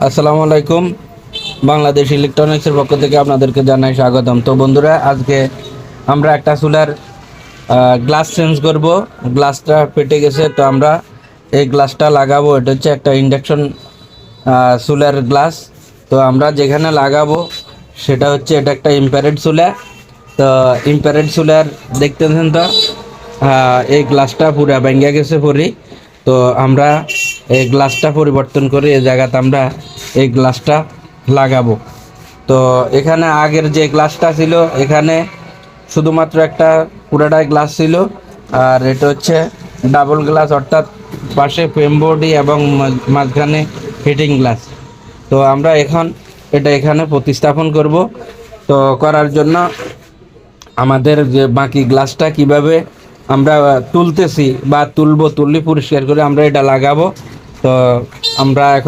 আসসালামু আলাইকুম। বাংলাদেশ ইলেকট্রনিক্সের পক্ষ থেকে আপনাদেরকে জানাই স্বাগতম। তো বন্ধুরা, আজকে আমরা একটা চুলার গ্লাস চেঞ্জ করব। গ্লাসটা ফেটে গেছে, তো আমরা এই গ্লাসটা লাগাবো। এটা হচ্ছে একটা ইন্ডাকশন চুলার গ্লাস। তো আমরা যেখানে লাগাবো সেটা হচ্ছে, এটা একটা ইনফ্রারেড চুলা। তো ইনফ্রারেড চুলার দেখতেছেন তো, এই গ্লাসটা পুরা ভেঙে গেছে পরি। তো আমরা এই গ্লাসটা পরিবর্তন করে এই জায়গাতে আমরা এই গ্লাসটা লাগাবো। তো এখানে আগের যে গ্লাসটা ছিল, এখানে শুধুমাত্র একটা পুরাটাই গ্লাস ছিল। আর এটা হচ্ছে ডাবল গ্লাস, অর্থাৎ পাশে ফ্রেম বডি এবং মাঝখানে হিটিং গ্লাস। তো আমরা এখন এটা এখানে প্রতিস্থাপন করব। তো করার জন্য আমাদের যে বাকি গ্লাসটা কিভাবে আমরা তুলতেছি বা তুললে পরিষ্কার করে আমরা এটা লাগাবো। তো আমরা এখন